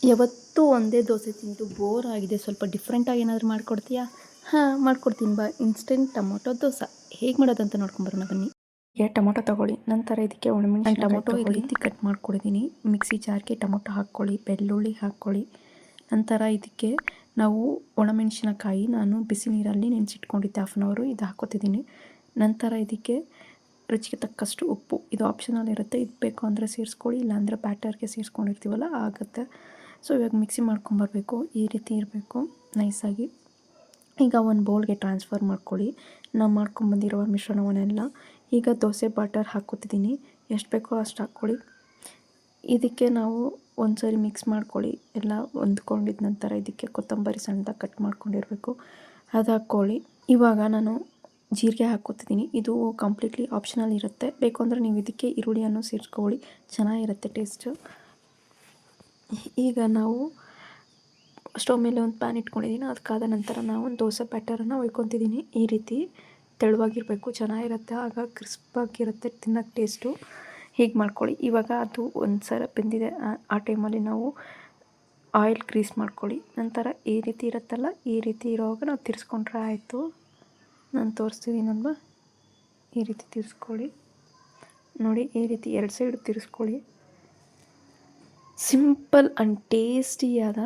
ಯಾವತ್ತೂ ಒಂದೇ ದೋಸೆ ತಿಂದು ಬೋರ್ ಆಗಿದೆ, ಸ್ವಲ್ಪ ಡಿಫ್ರೆಂಟಾಗಿ ಏನಾದರೂ ಮಾಡಿಕೊಡ್ತೀಯಾ? ಹಾಂ, ಮಾಡ್ಕೊಡ್ತೀನಿ ಬಾ. ಇನ್ಸ್ಟೆಂಟ್ ಟೊಮೊಟೊ ದೋಸೆ ಹೇಗೆ ಮಾಡೋದಂತ ನೋಡ್ಕೊಂಬರೋಣ ಬನ್ನಿ. ಟೊಮೊಟೊ ತೊಗೊಳ್ಳಿ, ನಂತರ ಇದಕ್ಕೆ ಒಣಮೆಣಸಿನ ಟೊಮೊಟೊ ಈ ರೀತಿ ಕಟ್ ಮಾಡ್ಕೊಡಿದ್ದೀನಿ. ಮಿಕ್ಸಿ ಜಾರ್ಗೆ ಟೊಮೊಟೊ ಹಾಕ್ಕೊಳ್ಳಿ, ಬೆಳ್ಳುಳ್ಳಿ ಹಾಕ್ಕೊಳ್ಳಿ. ನಂತರ ಇದಕ್ಕೆ ನಾವು ಒಣಮೆಣಸಿನಕಾಯಿ ನಾನು ಬಿಸಿ ನೀರಲ್ಲಿ ನೆನೆಸಿಟ್ಕೊಂಡಿದ್ದೆ 1/2 ಅವರ್, ಇದು ಹಾಕ್ಕೊತಿದ್ದೀನಿ. ನಂತರ ಇದಕ್ಕೆ ರುಚಿಗೆ ತಕ್ಕಷ್ಟು ಉಪ್ಪು, ಇದು ಆಪ್ಷನಲ್ ಇರುತ್ತೆ, ಇದು ಬೇಕು ಅಂದರೆ ಸೇರಿಸ್ಕೊಳ್ಳಿ, ಇಲ್ಲಾಂದರೆ ಬ್ಯಾಟರ್ಗೆ ಸೇರಿಸ್ಕೊಂಡಿರ್ತೀವಲ್ಲ ಆಗುತ್ತೆ. ಸೊ ಇವಾಗ ಮಿಕ್ಸಿ ಮಾಡ್ಕೊಂಬರಬೇಕು, ಈ ರೀತಿ ಇರಬೇಕು ನೈಸಾಗಿ. ಈಗ ಒಂದು ಬೌಲ್ಗೆ ಟ್ರಾನ್ಸ್ಫರ್ ಮಾಡ್ಕೊಳ್ಳಿ ನಾವು ಮಾಡ್ಕೊಂಬಂದಿರುವ ಮಿಶ್ರಣವನ್ನೆಲ್ಲ. ಈಗ ದೋಸೆ ಬ್ಯಾಟರ್ ಹಾಕ್ಕೊತಿದ್ದೀನಿ, ಎಷ್ಟು ಬೇಕೋ ಅಷ್ಟು ಹಾಕ್ಕೊಳ್ಳಿ. ಇದಕ್ಕೆ ನಾವು ಒಂದು ಸರಿ ಮಿಕ್ಸ್ ಮಾಡ್ಕೊಳ್ಳಿ, ಎಲ್ಲ ಹೊಂದ್ಕೊಂಡಿದ್ದ ನಂತರ ಇದಕ್ಕೆ ಕೊತ್ತಂಬರಿ ಸಣ್ಣದಾಗಿ ಕಟ್ ಮಾಡ್ಕೊಂಡಿರಬೇಕು, ಅದು ಹಾಕ್ಕೊಳ್ಳಿ. ಇವಾಗ ನಾನು ಜೀರಿಗೆ ಹಾಕ್ಕೊತಿದ್ದೀನಿ, ಇದು ಕಂಪ್ಲೀಟ್ಲಿ ಆಪ್ಷನಲ್ ಇರುತ್ತೆ, ಬೇಕು ಅಂದರೆ ನೀವು ಇದಕ್ಕೆ ಈರುಳ್ಳಿಯನ್ನು ಸೇರಿಸ್ಕೊಳ್ಳಿ, ಚೆನ್ನಾಗಿರುತ್ತೆ ಟೇಸ್ಟು. ಈಗ ನಾವು ಸ್ಟವ್ ಮೇಲೆ ಒಂದು ಪ್ಯಾನ್ ಇಟ್ಕೊಂಡಿದ್ದೀನಿ, ಅದಕ್ಕಾದ ನಂತರ ನಾವು ಒಂದು ದೋಸೆ ಬ್ಯಾಟರನ್ನು ಒಯ್ಕೊತಿದ್ದೀನಿ. ಈ ರೀತಿ ತೆಳುವಾಗಿರಬೇಕು, ಚೆನ್ನಾಗಿರುತ್ತೆ, ಆಗ ಕ್ರಿಸ್ಪಾಗಿರುತ್ತೆ ತಿನ್ನೋಕ್ಕೆ ಟೇಸ್ಟು. ಹೀಗೆ ಮಾಡ್ಕೊಳ್ಳಿ. ಇವಾಗ ಅದು ಒಂದು ಸಲ ಬೆಂದಿದೆ, ಆ ಟೈಮಲ್ಲಿ ನಾವು ಆಯಿಲ್ ಗ್ರೀಸ್ ಮಾಡ್ಕೊಳ್ಳಿ. ನಂತರ ಈ ರೀತಿ ಇರುತ್ತಲ್ಲ, ಈ ರೀತಿ ಇರೋವಾಗ ನಾವು ತಿರ್ಸ್ಕೊಂಡ್ರೆ ಆಯಿತು. ನಾನು ತೋರಿಸ್ತಿದ್ದೀನಲ್ವ, ಈ ರೀತಿ ತಿರ್ಸ್ಕೊಳ್ಳಿ. ನೋಡಿ, ಈ ರೀತಿ 2 ಸೈಡ್ ತಿರ್ಸ್ಕೊಳ್ಳಿ. ಸಿಂಪಲ್ ಆ್ಯಂಡ್ ಟೇಸ್ಟಿಯಾದ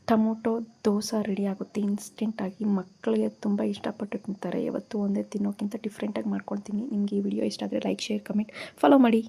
ಟೊಮೊಟೊ ದೋಸೆ ರೆಡಿ ಆಗುತ್ತೆ ಇನ್ಸ್ಟೆಂಟಾಗಿ. ಮಕ್ಕಳಿಗೆ ತುಂಬ ಇಷ್ಟಪಟ್ಟು ತಿಂತಾರೆ. ಯಾವತ್ತೂ ಒಂದೇ ತಿನ್ನೋಕ್ಕಿಂತ ಡಿಫ್ರೆಂಟಾಗಿ ಮಾಡ್ಕೊಳ್ತೀನಿ. ನಿಮಗೆ ಈ ವಿಡಿಯೋ ಇಷ್ಟ ಆದರೆ ಲೈಕ್, ಶೇರ್, ಕಮೆಂಟ್, ಫಾಲೋ ಮಾಡಿ.